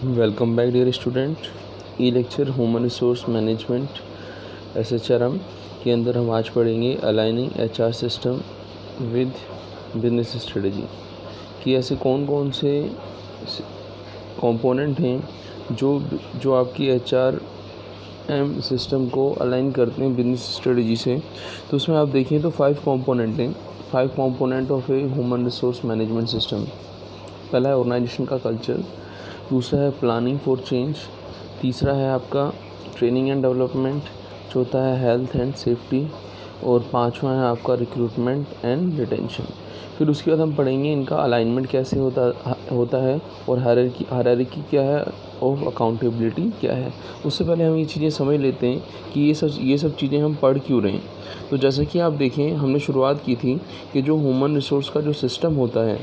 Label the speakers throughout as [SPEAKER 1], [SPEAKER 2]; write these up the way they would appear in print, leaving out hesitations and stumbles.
[SPEAKER 1] Welcome back dear student. E lecture human resource management SHRM के अंदर हम आज पढ़ेंगे aligning HR system with business strategy कि ऐसे कौन कौन से कंपोनेंट हैं जो आपकी HRM सिस्टम को अलाइन करते हैं बिजनेस स्ट्रेटजी से। तो उसमें आप देखें तो 5 कंपोनेंट हैं, 5 component of a human resource management system. पहला है ऑर्गेनाइजेशन का कल्चर, दूसरा है प्लानिंग फॉर चेंज, तीसरा है आपका ट्रेनिंग एंड डेवलपमेंट, चौथा है हेल्थ एंड सेफ्टी और पांचवा है आपका रिक्रूटमेंट एंड रिटेंशन। फिर उसके बाद हम पढ़ेंगे इनका अलाइनमेंट कैसे होता है और हायरार्की क्या है और अकाउंटेबिलिटी क्या है। उससे पहले हम ये चीज़ें समझ लेते हैं कि ये सब चीज़ें हम पढ़ क्यों रहे हैं। तो जैसे कि आप देखें, हमने शुरुआत की थी कि जो ह्यूमन रिसोर्स का जो सिस्टम होता है,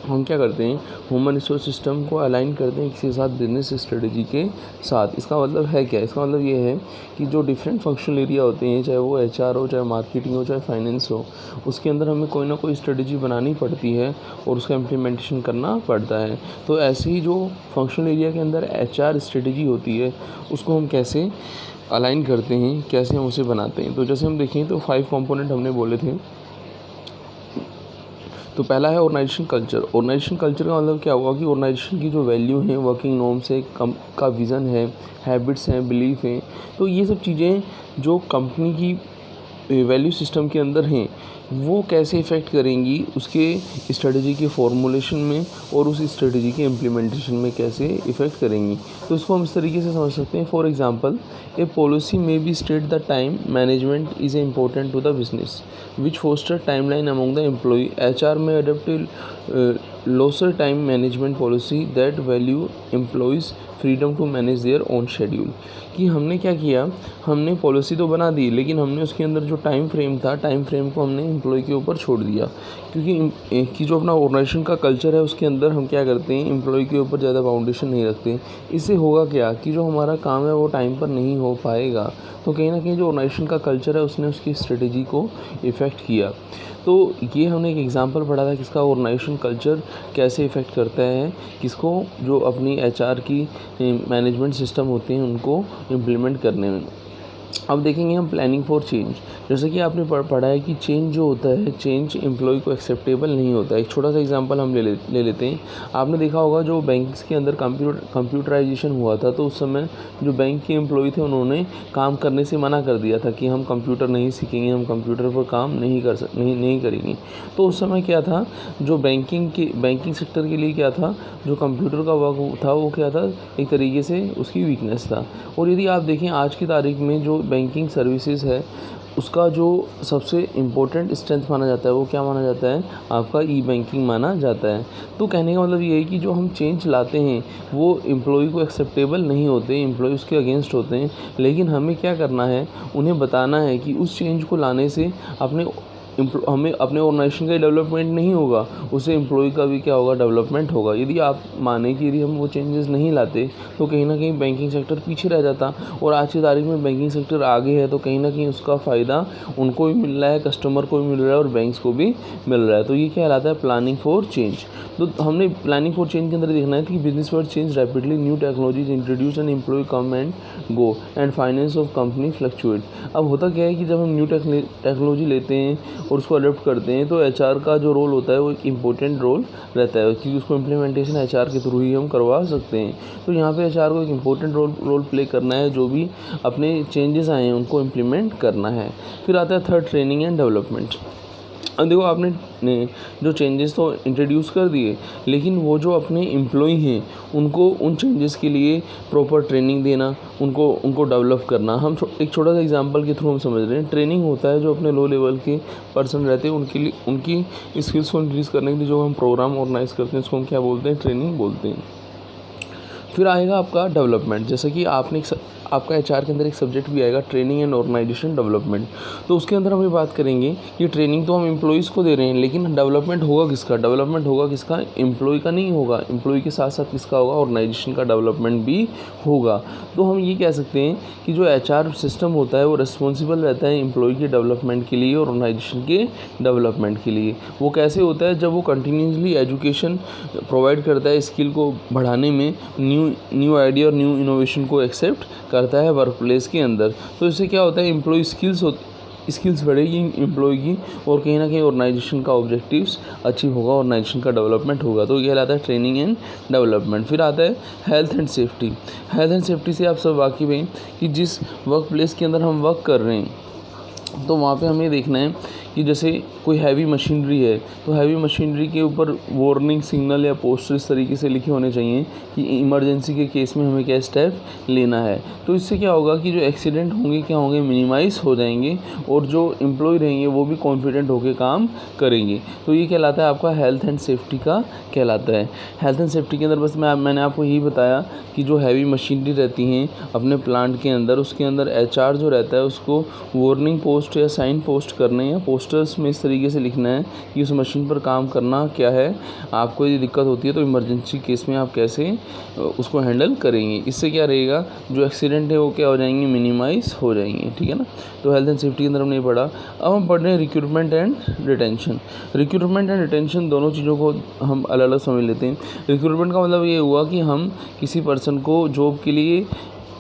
[SPEAKER 1] हम क्या करते हैं, ह्यूमन रिसोर्स सिस्टम को अलाइन करते हैं किसी के साथ बिजनेस स्ट्रेटजी के साथ। इसका मतलब है क्या? इसका मतलब ये है कि जो डिफरेंट फंक्शनल एरिया होते हैं, चाहे वो HR हो, चाहे मार्केटिंग हो, चाहे फाइनेंस हो, उसके अंदर हमें कोई ना कोई स्ट्रेटजी बनानी पड़ती है और उसका इम्प्लीमेंटेशन करना पड़ता है। तो ऐसे ही जो फंक्शनल एरिया के अंदर HR स्ट्रेटजी होती है, उसको हम कैसे अलाइन करते हैं, कैसे हम उसे बनाते हैं। तो जैसे हम देखें तो 5 कंपोनेंट हमने बोले थे। तो पहला है ऑर्गेनाइजेशन कल्चर। ऑर्गेनाइजेशन कल्चर का मतलब क्या हुआ कि ऑर्गेनाइजेशन की जो वैल्यू है, वर्किंग नॉर्म्स है, का विज़न है, हैबिट्स हैं, बिलीफ हैं, तो ये सब चीज़ें जो कंपनी की वैल्यू सिस्टम के अंदर हैं, वो कैसे इफ़ेक्ट करेंगी उसके स्ट्रेटजी के फॉर्मुलेशन में और उस स्ट्रेटजी के इम्प्लीमेंटेशन में कैसे इफ़ेक्ट करेंगी। तो इसको हम इस तरीके से समझ सकते हैं। For example, a policy may be state the time management is important to the business which foster timeline among the employee. HR may adopt a looser time management policy that value employees freedom to manage their own schedule. कि हमने क्या किया, हमने policy तो बना दी, लेकिन हमने उसके अंदर जो टाइम फ्रेम था, टाइम फ्रेम को हमने एम्प्लॉय के ऊपर छोड़ दिया। क्योंकि जो अपना ऑर्गेनाइजेशन का कल्चर है, उसके अंदर हम क्या करते हैं, एम्प्लॉय के ऊपर ज़्यादा बाउंडेशन नहीं रखते। इससे होगा क्या कि जो हमारा काम है वो टाइम पर नहीं हो पाएगा। तो कहीं ना कहीं जो ऑर्गेनाइजेशन का कल्चर है, उसने उसकी स्ट्रेटजी को इफ़ेक्ट किया। तो ये हमने एक एग्जांपल पढ़ा था किसका, ऑर्गेनाइजेशन कल्चर कैसे इफ़ेक्ट करता है किसको, जो अपनी HR की मैनेजमेंट सिस्टम होते हैं उनको इम्प्लीमेंट करने में। अब देखेंगे हम प्लानिंग फॉर चेंज। जैसे कि आपने पढ़ा है कि चेंज जो होता है, चेंज एम्प्लॉय को एक्सेप्टेबल नहीं होता है। एक छोटा सा एग्जांपल हम ले लेते हैं। आपने देखा होगा जो बैंक्स के अंदर कंप्यूटराइजेशन हुआ था, तो उस समय जो बैंक के एम्प्लॉय थे, उन्होंने काम करने से मना कर दिया था कि हम कंप्यूटर नहीं सीखेंगे, हम कंप्यूटर पर काम नहीं करेंगे। तो उस समय क्या था, जो बैंकिंग सेक्टर के लिए क्या था, जो कंप्यूटर का वर्क था, वो क्या था, एक तरीके से उसकी वीकनेस था। और यदि आप देखें आज की तारीख में जो बैंकिंग सर्विसेज है, उसका जो सबसे इम्पोर्टेंट स्ट्रेंथ माना जाता है, वो क्या माना जाता है, आपका ई-बैंकिंग माना जाता है। तो कहने का मतलब ये है कि जो हम चेंज लाते हैं वो एम्प्लॉय को एक्सेप्टेबल नहीं होते, एम्प्लॉय उसके अगेंस्ट होते हैं। लेकिन हमें क्या करना है, उन्हें बताना है कि उस चेंज को लाने से हमें अपने ऑर्गेनाइजेशन का डेवलपमेंट नहीं होगा, उससे एम्प्लॉय का भी क्या होगा, डेवलपमेंट होगा। यदि आप माने कि यदि हम वो चेंजेस नहीं लाते तो कहीं ना कहीं बैंकिंग सेक्टर पीछे रह जाता, और आज की तारीख में बैंकिंग सेक्टर आगे है, तो कहीं ना कहीं उसका फ़ायदा उनको भी मिल रहा है, कस्टमर को भी मिल रहा है और बैंक्स को भी मिल रहा है। तो ये कहलाता है प्लानिंग फॉर चेंज। तो हमने प्लानिंग फॉर चेंज के अंदर देखना है कि business world change rapidly, new technologies introduce and employ come and go and finance of company fluctuate. अब होता क्या है कि जब हम न्यू टेक्नोलॉजी लेते हैं और उसको अडोप्ट करते हैं, तो HR का जो रोल होता है वो एक इम्पोर्टेंट रोल रहता है, क्योंकि उसको इम्प्लीमेंटेशन HR के थ्रू ही हम करवा सकते हैं। तो यहाँ पे HR को एक इम्पोर्टेंट रोल प्ले करना है, जो भी अपने चेंजेस आए हैं उनको इम्प्लीमेंट करना है। फिर आता है थर्ड, ट्रेनिंग एंड डेवलपमेंट। अब देखो, आपने जो चेंजेस तो इंट्रोड्यूस कर दिए, लेकिन वो जो अपने एम्प्लॉय हैं उनको उन चेंजेस के लिए प्रॉपर ट्रेनिंग देना, उनको डेवलप करना। हम एक छोटा सा एग्जांपल के थ्रू हम समझ रहे हैं। ट्रेनिंग होता है जो अपने लो लेवल के पर्सन रहते हैं उनके लिए, उनकी स्किल्स को इंक्रीज़ करने के लिए जो हम प्रोग्राम ऑर्गेनाइज करते हैं, उसको हम क्या बोलते हैं, ट्रेनिंग बोलते हैं। फिर आएगा आपका डेवलपमेंट। जैसे कि आपने आपका एचआर के अंदर एक सब्जेक्ट भी आएगा, ट्रेनिंग एंड ऑर्गेनाइजेशन डेवलपमेंट। तो उसके अंदर हम ये बात करेंगे कि ट्रेनिंग तो हम एम्प्लॉइज़ को दे रहे हैं, लेकिन डेवलपमेंट होगा किसका? डेवलपमेंट होगा किसका? एम्प्लॉय का नहीं होगा, एम्प्लॉय के साथ साथ किसका होगा? ऑर्गेनाइजेशन का डेवलपमेंट भी होगा। तो हम ये कह सकते हैं कि जो एचआर सिस्टम होता है वो रिस्पॉन्सिबल रहता है एम्प्लॉय के डेवलपमेंट के लिए और ऑर्गेनाइजेशन के डेवलपमेंट के लिए। वो कैसे होता है? जब वो कंटिन्यूसली एजुकेशन प्रोवाइड करता है स्किल को बढ़ाने में, न्यू आइडिया और न्यू इनोवेशन को एक्सेप्ट करता है वर्क प्लेस के अंदर। तो इससे क्या होता है? एम्प्लॉय स्किल्स बढ़ेगी एम्प्लॉय की, और कहीं ना कहीं ऑर्गेनाइजेशन का ऑब्जेक्टिव्स अचीव होगा, ऑर्गेनाइजेशन का डेवलपमेंट होगा। तो ये कहलाता है ट्रेनिंग एंड डेवलपमेंट। फिर आता है health and safety. Health and safety से आप सब वाकिफ़ हैं कि जिस वर्क प्लेस के अंदर हम वर्क कर रहे हैं तो वहाँ पे हमें देखना है कि जैसे कोई हैवी मशीनरी है तो हैवी मशीनरी के ऊपर वार्निंग सिग्नल या पोस्टर इस तरीके से लिखे होने चाहिए कि इमरजेंसी के केस में हमें क्या स्टेप लेना है। तो इससे क्या होगा कि जो एक्सीडेंट होंगे क्या होंगे? मिनिमाइज़ हो जाएंगे, और जो एम्प्लॉय रहेंगे वो भी कॉन्फिडेंट होकर काम करेंगे। तो ये कहलाता है आपका हेल्थ एंड सेफ्टी का कहलाता है। हेल्थ एंड सेफ्टी के अंदर बस मैंने आपको यही बताया कि जो हैवी मशीनरी रहती हैं अपने प्लांट के अंदर, उसके अंदर एचआर जो रहता है उसको वार्निंग पोस्ट या साइन पोस्ट करने या पोस्टर्स में इस तरीके से लिखना है कि उस मशीन पर काम करना क्या है, आपको यदि दिक्कत होती है तो इमरजेंसी केस में आप कैसे उसको हैंडल करेंगे। इससे क्या रहेगा? जो एक्सीडेंट है वो क्या हो जाएंगे? मिनिमाइज़ हो जाएंगे। ठीक है ना? तो हेल्थ एंड सेफ्टी के अंदर हमने पढ़ा। अब हम पढ़ रहे हैं recruitment and retention. Recruitment and retention दोनों चीज़ों को हम अलग अलग समझ लेते हैं। रिक्रूटमेंट का मतलब ये हुआ कि हम किसी पर्सन को जॉब के लिए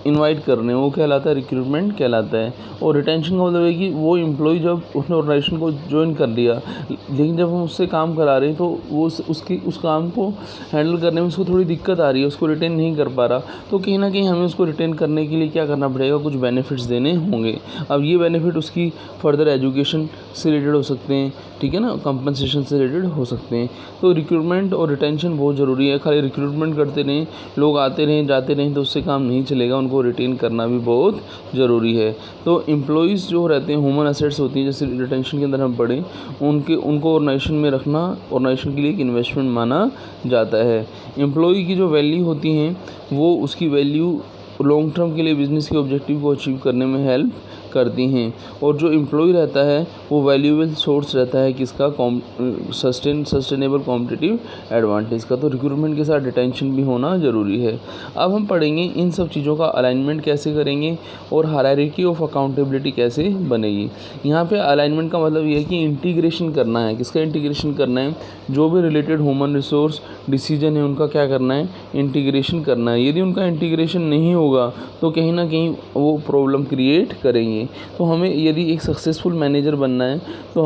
[SPEAKER 1] इनवाइट कर रहे हैं, वो कहलाता है रिक्रूटमेंट कहलाता है। और रिटेंशन का मतलब है कि वो एम्प्लॉय जब उसने ऑर्गेनाइजेशन को ज्वाइन कर लिया, लेकिन जब हम उससे काम करा रहे हैं तो वो उस काम को हैंडल करने में उसको थोड़ी दिक्कत आ रही है, उसको रिटेन नहीं कर पा रहा, तो कहीं ना कहीं हमें उसको रिटेन करने के लिए क्या करना पड़ेगा? कुछ बेनिफिट्स देने होंगे। अब ये बेनिफिट उसकी फर्दर एजुकेशन से रिलेटेड हो सकते हैं, ठीक है ना, कंपनसेशन से रिलेटेड हो सकते हैं। तो रिक्रूटमेंट और रिटेंशन बहुत ज़रूरी है। खाली रिक्रूटमेंट करते रहें, लोग आते रहें जाते रहें तो उससे काम नहीं चलेगा, उनको रिटेन करना भी बहुत ज़रूरी है। तो एम्प्लॉइज़ जो रहते हैं ह्यूमन एसेट्स होती हैं, जैसे रिटेंशन के अंदर हम पढ़ें, उनको ऑर्गेनाइजेशन में रखना ऑर्गेनाइजेशन के लिए एक इन्वेस्टमेंट माना जाता है। एम्प्लॉय की जो वैल्यू होती हैं वो उसकी वैल्यू लॉन्ग टर्म के लिए बिज़नेस के ऑब्जेक्टिव को अचीव करने में हेल्प करती हैं। और जो एम्प्लॉय रहता है वो वैल्यूएबल सोर्स रहता है किसका? सस्टेनेबल कॉम्पिटिटिव एडवांटेज का। तो रिक्रूटमेंट के साथ रिटेंशन भी होना ज़रूरी है। अब हम पढ़ेंगे इन सब चीज़ों का अलाइनमेंट कैसे करेंगे और हायरार्की ऑफ अकाउंटेबिलिटी कैसे बनेगी। यहाँ पे अलाइनमेंट का मतलब ये है कि इंटीग्रेशन करना है। किसका इंटीग्रेशन करना है? जो भी रिलेटेड ह्यूमन रिसोर्स डिसीजन है उनका क्या करना है? इंटीग्रेशन करना है। यदि उनका इंटीग्रेशन नहीं होगा तो कहीं ना कहीं वो प्रॉब्लम क्रिएट करेंगे। तो हमें यदि एक सक्सेसफुल मैनेजर बनना है तो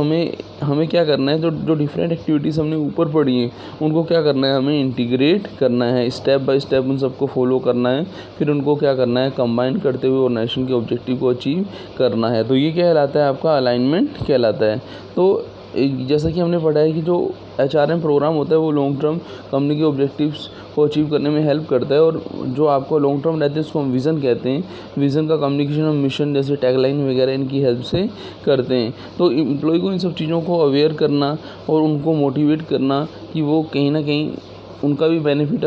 [SPEAKER 1] हमें क्या करना है? जो डिफरेंट एक्टिविटीज़ हमने ऊपर पढ़ी हैं उनको क्या करना है? हमें इंटीग्रेट करना है, स्टेप बाय स्टेप उन सबको फॉलो करना है, फिर उनको क्या करना है? कंबाइन करते हुए ऑर्गेनाइजेशन के ऑब्जेक्टिव को अचीव करना है। तो ये कहलाता है आपका अलाइनमेंट कहलाता है। तो जैसा कि हमने पढ़ा है कि जो HRM प्रोग्राम होता है वो लॉन्ग टर्म कंपनी के ऑब्जेक्टिव्स को अचीव करने में हेल्प करता है, और जो आपको लॉन्ग टर्म रहते हैं उसको हम विज़न कहते हैं। विज़न का कम्युनिकेशन हम मिशन जैसे टैगलाइन वगैरह इनकी हेल्प से करते हैं। तो एम्प्लॉय को इन सब चीज़ों को अवेयर करना और उनको मोटिवेट करना कि वो कहीं ना कहीं उनका भी बेनिफिट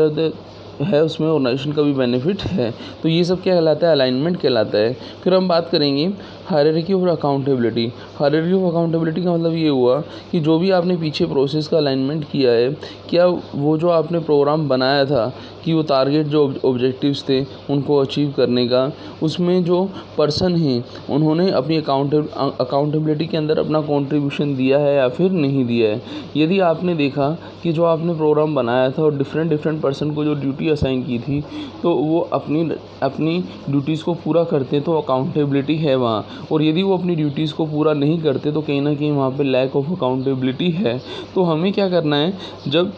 [SPEAKER 1] है उसमें, ऑर्गेनाइजेशन का भी बेनिफिट है। तो ये सब क्या कहलाता है? अलाइनमेंट कहलाता है। फिर हम बात करेंगे हायरार्की और अकाउंटेबिलिटी। हायरार्की ऑफ अकाउंटेबिलिटी का मतलब ये हुआ कि जो भी आपने पीछे प्रोसेस का अलाइनमेंट किया है, क्या वो जो आपने प्रोग्राम बनाया था कि वो टारगेट जो ऑब्जेक्टिव्स थे उनको अचीव करने का, उसमें जो पर्सन हैं उन्होंने अपनी अकाउंटेबिलिटी के अंदर अपना कंट्रीब्यूशन दिया है या फिर नहीं दिया है। यदि आपने देखा कि जो आपने प्रोग्राम बनाया था और डिफरेंट पर्सन को जो ड्यूटी असाइन की थी तो वो अपनी ड्यूटीज़ को पूरा करते तो अकाउंटेबिलिटी है वहाँ, और यदि वो अपनी ड्यूटीज़ को पूरा नहीं करते तो कहीं ना कहीं वहाँ पे लैक ऑफ अकाउंटेबिलिटी है। तो हमें क्या करना है? जब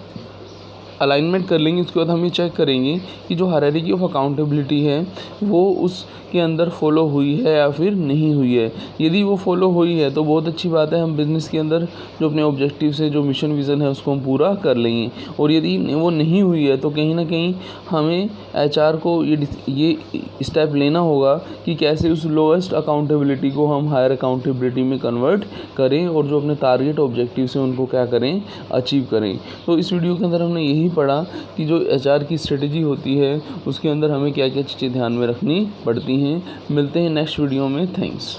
[SPEAKER 1] अलाइनमेंट कर लेंगे उसके बाद हम ये चेक करेंगे कि जो हायरार्की ऑफ अकाउंटेबिलिटी है वो उसके अंदर फॉलो हुई है या फिर नहीं हुई है। यदि वो फॉलो हुई है तो बहुत अच्छी बात है, हम बिज़नेस के अंदर जो अपने ऑब्जेक्टिव से जो मिशन विज़न है उसको हम पूरा कर लेंगे। और यदि वो नहीं हुई है तो कहीं ना कहीं हमें HR को ये स्टेप लेना होगा कि कैसे उस लोएस्ट अकाउंटेबिलिटी को हम हायर अकाउंटेबिलिटी में कन्वर्ट करें और जो अपने टारगेट ऑब्जेक्टिव्स हैं उनको क्या करें? अचीव करें। तो इस वीडियो के अंदर हमने यही यही पढ़ा कि जो एचआर की स्ट्रेटजी होती है उसके अंदर हमें क्या क्या चीज़ें ध्यान में रखनी पड़ती हैं। मिलते हैं नेक्स्ट वीडियो में। थैंक्स।